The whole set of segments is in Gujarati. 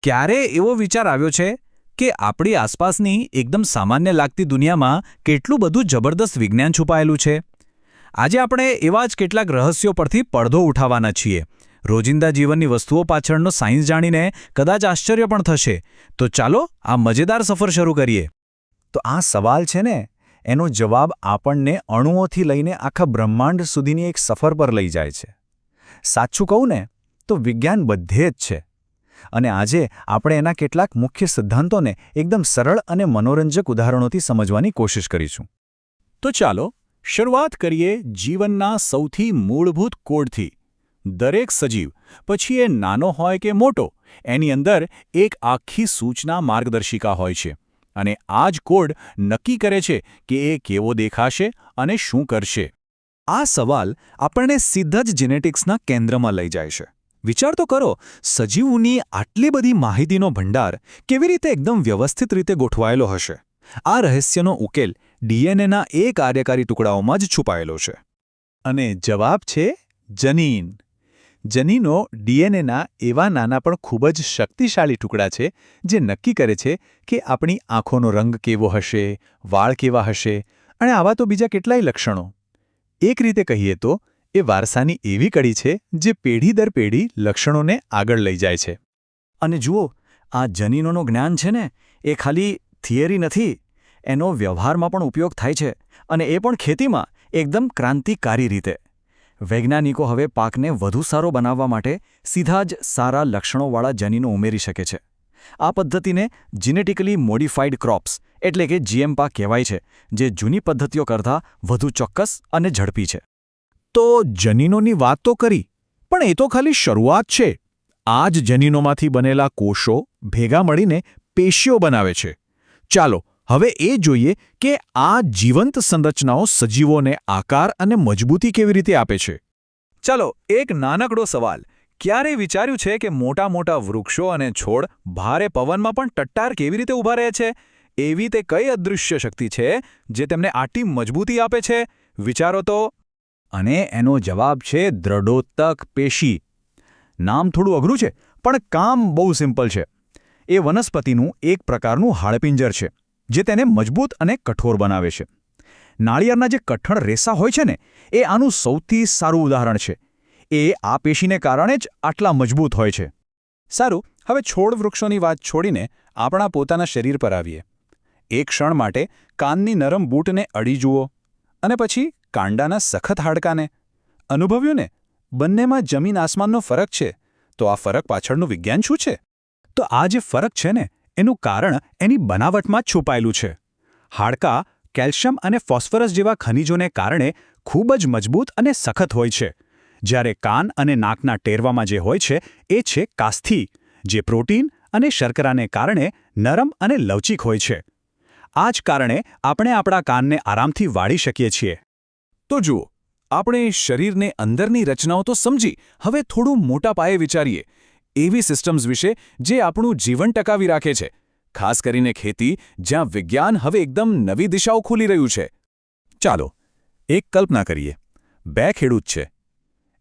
ક્યારે એવો વિચાર આવ્યો છે કે આપણી આસપાસની એકદમ સામાન્ય લાગતી દુનિયામાં કેટલું બધું જબરદસ્ત વિજ્ઞાન છુપાયેલું છે? આજે આપણે એવા જ કેટલાક રહસ્યો પરથી પડદો ઉઠાવવાના છીએ. રોજિંદા જીવનની વસ્તુઓ પાછળનો સાયન્સ જાણીને કદાચ આશ્ચર્ય પણ થશે. તો ચાલો આ મજેદાર સફર શરૂ કરીએ. તો આ સવાલ છે ને, એનો જવાબ આપણને અણુઓથી લઈને આખા બ્રહ્માંડ સુધીની એક સફર પર લઈ જાય છે. સાચું કહું ને તો વિજ્ઞાન બધે જ છે. અને આજે આપણે એના કેટલાક મુખ્ય સિદ્ધાંતોને એકદમ સરળ અને મનોરંજક ઉદાહરણોથી સમજવાની કોશિશ કરીશું. તો ચાલો શરૂઆત કરીએ જીવનના સૌથી મૂળભૂત કોડથી. દરેક સજીવ, પછી એ નાનો હોય કે મોટો, એની અંદર એક આખી સૂચના માર્ગદર્શિકા હોય છે. અને આ જ કોડ નક્કી કરે છે કે એ કેવો દેખાશે અને શું કરશે. આ સવાલ આપણને સીધા જ જેનેટિક્સના કેન્દ્રમાં લઈ જાય છે. વિચાર તો કરો, સજીવોની આટલી બધી માહિતીનો ભંડાર કેવી રીતે એકદમ વ્યવસ્થિત રીતે ગોઠવાયેલો હશે? આ રહસ્યનો ઉકેલ ડીએનએના એ કાર્યકારી ટુકડાઓમાં જ છુપાયેલો છે. અને જવાબ છે જનીન. જનીનો ડીએનએના એવા નાના પણ ખૂબ જ શક્તિશાળી ટુકડા છે જે નક્કી કરે છે કે આપણી આંખોનો રંગ કેવો હશે, વાળ કેવા હશે અને આવા તો બીજા કેટલાય લક્ષણો. એક રીતે કહીએ તો એ વારસાની એવી કડી છે જે પેઢી દર પેઢી લક્ષણોને આગળ લઈ જાય છે. અને જુઓ, આ જનીનોનું જ્ઞાન છે ને, એ ખાલી થિયરી નથી. એનો વ્યવહારમાં પણ ઉપયોગ થાય છે, અને એ પણ ખેતીમાં એકદમ ક્રાંતિકારી રીતે. વૈજ્ઞાનિકો હવે પાકને વધુ સારો બનાવવા માટે સીધા જ સારા લક્ષણોવાળા જનીનો ઉમેરી શકે છે. આ પદ્ધતિને જીનેટિકલી મોડિફાઈડ ક્રોપ્સ એટલે કે જીએમ પાક કહેવાય છે, જે જૂની પદ્ધતિઓ કરતાં વધુ ચોક્કસ અને ઝડપી છે. તો જનીનોની વાત તો કરી, પણ એ તો ખાલી શરૂઆત છે. આ જ જનીનોમાંથી બનેલા કોષો ભેગા મળીને પેશીઓ બનાવે છે. ચાલો હવે એ જોઈએ કે આ જીવંત સંરચનાઓ સજીવોને આકાર અને મજબૂતી કેવી રીતે આપે છે. ચાલો, એક નાનકડો સવાલ. ક્યારે વિચાર્યું છે કે મોટા મોટા વૃક્ષો અને છોડ ભારે પવનમાં પણ ટટ્ટાર કેવી રીતે ઊભા રહે છે? એવી તે કઈ અદૃશ્ય શક્તિ છે જે તેમને આટલી મજબૂતી આપે છે? વિચારો તો. અને એનો જવાબ છે દ્રઢોત્તક પેશી. નામ થોડું અઘરું છે, પણ કામ બહુ સિમ્પલ છે. એ વનસ્પતિનું એક પ્રકારનું હાડપિંજર છે જે તેને મજબૂત અને કઠોર બનાવે છે. નાળિયેરના જે કઠણ રેસા હોય છે ને, એ આનું સૌથી સારું ઉદાહરણ છે. એ આ પેશીને કારણે જ આટલા મજબૂત હોય છે. સારું, હવે છોડ વૃક્ષોની વાત છોડીને આપણા પોતાના શરીર પર આવીએ. એક ક્ષણ માટે કાનની નરમ બૂટને અડી જુઓ, અને પછી કાંડાના સખત હાડકાને અનુભવ્યું ને. બંનેમાં જમીન આસમાનનો ફરક છે. તો આ ફરક પાછળનું વિજ્ઞાન શું છે? તો આ જે ફરક છે ને, એનું કારણ એની બનાવટમાં જ છુપાયેલું છે. હાડકાં કેલ્શિયમ અને ફોસ્ફરસ જેવા ખનિજોને કારણે ખૂબ જ મજબૂત અને સખત હોય છે, જ્યારે કાન અને નાકના ટેરવામાં જે હોય છે એ છે કાસ્થિ, જે પ્રોટીન અને શર્કરાને કારણે નરમ અને લવચીક હોય છે. આ જ કારણે આપણે આપણા કાનને આરામથી વાળી શકીએ છીએ. તો જુઓ, આપણે શરીરની અંદરની રચનાઓ તો સમજી, હવે થોડું મોટા પાયે વિચારીએ. એવી સિસ્ટમ્સ વિશે જે આપણું જીવન ટકાવી રાખે છે, ખાસ કરીને ખેતી, જ્યાં વિજ્ઞાન હવે એકદમ નવી દિશાઓ ખોલી રહ્યું છે. ચાલો એક કલ્પના કરીએ. બે ખેડૂત છે.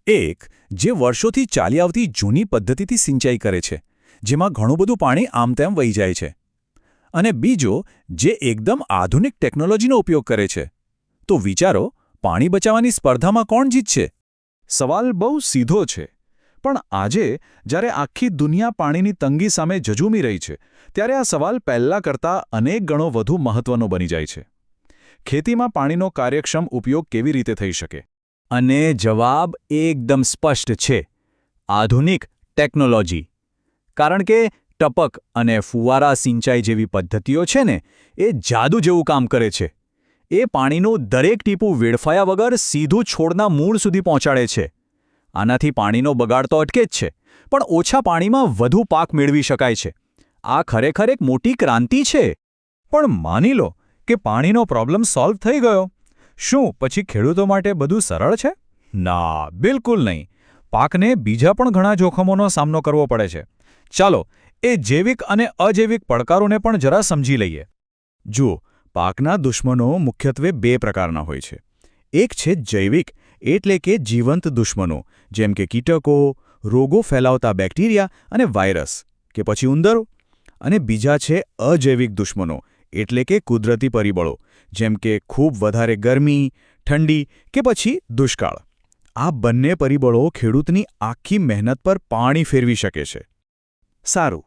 એક જે વર્ષોથી ચાલી આવતી જૂની પદ્ધતિથી સિંચાઈ કરે છે, જેમાં ઘણું બધું પાણી આમ તેમ વહી જાય છે. અને બીજો જે એકદમ આધુનિક ટેકનોલોજીનો ઉપયોગ કરે છે. તો વિચારો, પાણી બચાવવાની સ્પર્ધામાં કોણ જીતશે? સવાલ બહુ સીધો છે, પણ આજે જ્યારે આખી દુનિયા પાણીની તંગી સામે ઝઝૂમી રહી છે, ત્યારે આ સવાલ પહેલાં કરતાં અનેક ગણો વધુ મહત્વનો બની જાય છે. ખેતીમાં પાણીનો કાર્યક્ષમ ઉપયોગ કેવી રીતે થઈ શકે? અને જવાબ એકદમ સ્પષ્ટ છે: આધુનિક ટેકનોલોજી. કારણ કે ટપક અને ફુવારા સિંચાઈ જેવી પદ્ધતિઓ છે ને, એ જાદુ જેવું કામ કરે છે. એ પાણીનું દરેક ટીપું વેડફાયા વગર સીધું છોડના મૂળ સુધી પહોંચાડે છે. આનાથી પાણીનો બગાડ તો અટકે જ છે, પણ ઓછા પાણીમાં વધુ પાક મેળવી શકાય છે. આ ખરેખર એક મોટી ક્રાંતિ છે. પણ માની લો કે પાણીનો પ્રોબ્લેમ સોલ્વ થઈ ગયો. શું પછી ખેડૂતો માટે બધું સરળ છે? ના, બિલકુલ નહીં. પાકને બીજા પણ ઘણા જોખમોનો સામનો કરવો પડે છે. ચાલો એ જૈવિક અને અજૈવિક પડકારોને પણ જરા સમજી લઈએ. જુઓ, પાકના દુશ્મનો મુખ્યત્વે બે પ્રકારના હોય છે. એક છે જૈવિક, એટલે કે જીવંત દુશ્મનો, જેમ કે કીટકો, રોગો ફેલાવતા બેક્ટેરિયા અને વાયરસ, કે પછી ઉંદરો? અને બીજા છે અજૈવિક દુશ્મનો, એટલે કે કુદરતી પરિબળો, જેમ કે ખૂબ વધારે ગરમી, ઠંડી કે પછી દુષ્કાળ. આ બંને પરિબળો ખેડૂતની આખી મહેનત પર પાણી ફેરવી શકે છે. સારું,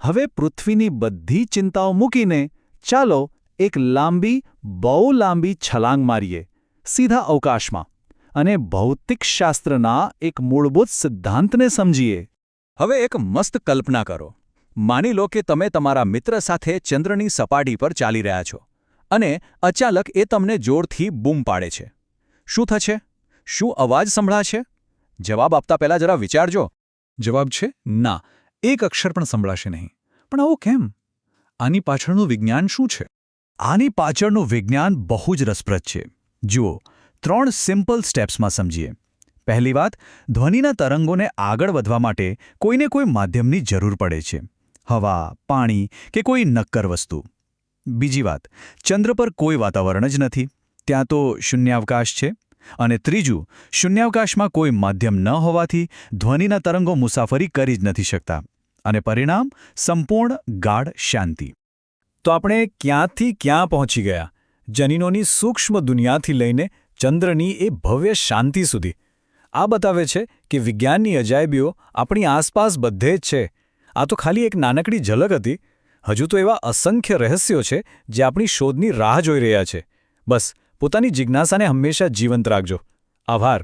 હવે પૃથ્વીની બધી ચિંતાઓ મૂકીને ચાલો એક લાંબી, બહુ લાંબી છલાંગ મારીએ, સીધા અવકાશમાં, અને ભૌતિકશાસ્ત્રના એક મૂળભૂત સિદ્ધાંતને સમજીએ. હવે એક મસ્ત કલ્પના કરો. માની લો કે તમે તમારા મિત્ર સાથે ચંદ્રની સપાટી પર ચાલી રહ્યા છો અને અચાનક એ તમને જોરથી બૂમ પાડે છે. શું થશે? શું અવાજ સંભળાશે? જવાબ આપતા પહેલા જરા વિચારજો. જવાબ છે ના, એક અક્ષર પણ સંભળાશે નહીં. પણ આવું કેમ? આની પાછળનું વિજ્ઞાન શું છે? આની પાછળનું વિજ્ઞાન બહુ જ રસપ્રદ છે. જુઓ, 3 સિમ્પલ સ્ટેપ્સમાં સમજીએ. પહેલી વાત, ધ્વનિના તરંગોને આગળ વધવા માટે કોઈને કોઈ માધ્યમની જરૂર પડે છે. હવા, પાણી કે કોઈ નક્કર વસ્તુ. બીજી વાત, ચંદ્ર પર કોઈ વાતાવરણ જ નથી, ત્યાં તો શૂન્યાવકાશ છે. અને ત્રીજું, શૂન્યાવકાશમાં કોઈ માધ્યમ ન હોવાથી ધ્વનિના તરંગો મુસાફરી કરી જ નથી શકતા. અને પરિણામ સંપૂર્ણ ગાઢ શાંતિ. તો આપણે ક્યાંથી ક્યાં પહોંચી ગયા? જનીનોની સૂક્ષ્મ દુનિયાથી લઈને ચંદ્રની એ ભવ્ય શાંતિ સુધી. આ બતાવે છે કે વિજ્ઞાનની અજાયબીઓ આપણી આસપાસ બધે જ છે. આ તો ખાલી એક નાનકડી ઝલક હતી. હજુ તો એવા અસંખ્ય રહસ્યો છે જે આપણી શોધની રાહ જોઈ રહ્યા છે. બસ પોતાની જિજ્ઞાસાને હંમેશા જીવંત રાખજો. આભાર.